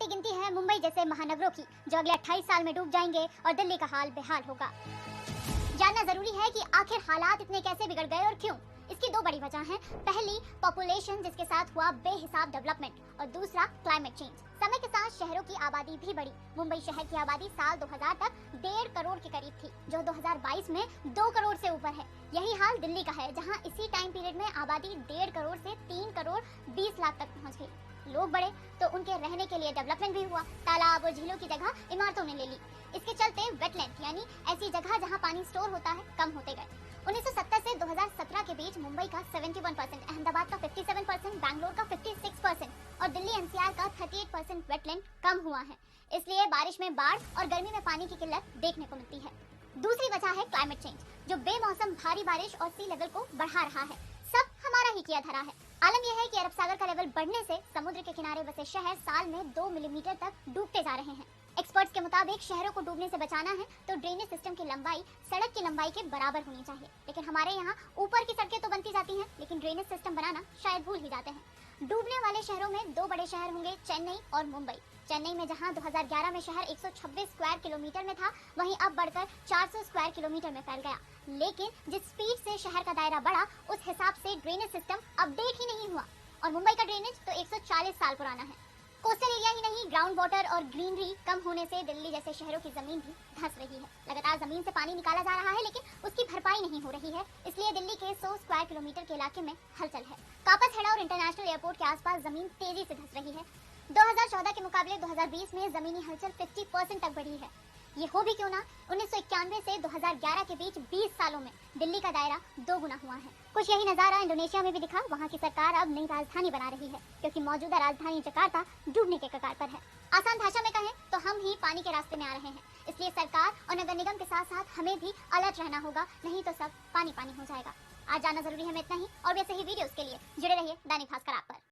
छोटी गिनती है मुंबई जैसे महानगरों की जो अगले 28 साल में डूब जाएंगे और दिल्ली का हाल बेहाल होगा। जानना जरूरी है कि आखिर हालात इतने कैसे बिगड़ गए और क्यों। इसकी दो बड़ी वजह हैं। पहली, पॉपुलेशन जिसके साथ हुआ बेहिसाब डेवलपमेंट और दूसरा क्लाइमेट चेंज। समय के साथ शहरों की आबादी भी बढ़ी। मुंबई शहर की आबादी साल 2000 तक 1.5 करोड़ के करीब थी, जो 2022 में 2 करोड़ से ऊपर है। यही हाल दिल्ली का है, जहां इसी टाइम पीरियड में आबादी 1.5 करोड़ से 3 करोड़ 20 लाख तक पहुंच गई। लोग बढ़े तो उनके रहने के लिए डेवलपमेंट भी हुआ। तालाब और झीलों की जगह इमारतों ने ले ली। इसके चलते वेटलैंड यानी ऐसी जगह जहां पानी स्टोर होता है कम होते गए। 1970 से 2017 के बीच मुंबई का 71%, अहमदाबाद का 57%, बैंगलोर का 56% और दिल्ली एनसीआर का 38% वेटलैंड कम हुआ है। इसलिए बारिश में बाढ़ और गर्मी में पानी की किल्लत देखने को मिलती है। दूसरी वजह है क्लाइमेट चेंज, जो बेमौसम भारी बारिश और सी लेवल को बढ़ा रहा है। सब हमारा ही किया धरा है। आलम यह है कि अरब सागर का लेवल बढ़ने से समुद्र के किनारे बसे शहर साल में 2 मिलीमीटर तक डूबते जा रहे हैं। एक्सपर्ट्स के मुताबिक शहरों को डूबने से बचाना है तो ड्रेनेज सिस्टम की लंबाई सड़क की लंबाई के बराबर होनी चाहिए। लेकिन हमारे यहाँ ऊपर की सड़कें तो बनती जाती हैं, लेकिन ड्रेनेज सिस्टम बनाना शायद भूल ही जाते हैं। डूबने वाले शहरों में दो बड़े शहर होंगे, चेन्नई और मुंबई। चेन्नई में जहां 2011 में शहर 126 स्क्वायर किलोमीटर में था, वहीं अब बढ़कर 400 स्क्वायर किलोमीटर में फैल गया। लेकिन जिस स्पीड से शहर का दायरा बढ़ा, उस हिसाब से ड्रेनेज सिस्टम अपडेट ही नहीं हुआ। और मुंबई का ड्रेनेज तो 140 साल पुराना है। कोस्टल एरिया ही नहीं, ग्राउंड वाटर और ग्रीनरी कम होने से दिल्ली जैसे शहरों की जमीन भी धंस रही है। लगातार जमीन से पानी निकाला जा रहा है, लेकिन उसकी भरपाई नहीं हो रही है। इसलिए दिल्ली के 100 स्क्वायर किलोमीटर के इलाके में हलचल है। कापस हेड़ा और इंटरनेशनल एयरपोर्ट के आसपास जमीन तेजी से धंस रही है। 2014 के मुकाबले 2020 में जमीनी हलचल 50% तक बढ़ी है। ये हो भी क्यों ना, 1991 से 2011 के बीच 20 सालों में दिल्ली का दायरा 2 गुना हुआ है। कुछ यही नजारा इंडोनेशिया में भी दिखा। वहाँ की सरकार अब नई राजधानी बना रही है, क्योंकि मौजूदा राजधानी जकार्ता डूबने के कगार पर है। आसान भाषा में कहें तो हम ही पानी के रास्ते में आ रहे हैं। इसलिए सरकार और नगर निगम के साथ साथ हमें भी अलर्ट रहना होगा, नहीं तो सब पानी पानी हो जाएगा। आज जानना जरूरी है में इतना ही, और वैसे ही वीडियोस के लिए जुड़े रहिए दैनिक भास्कर ऐप पर।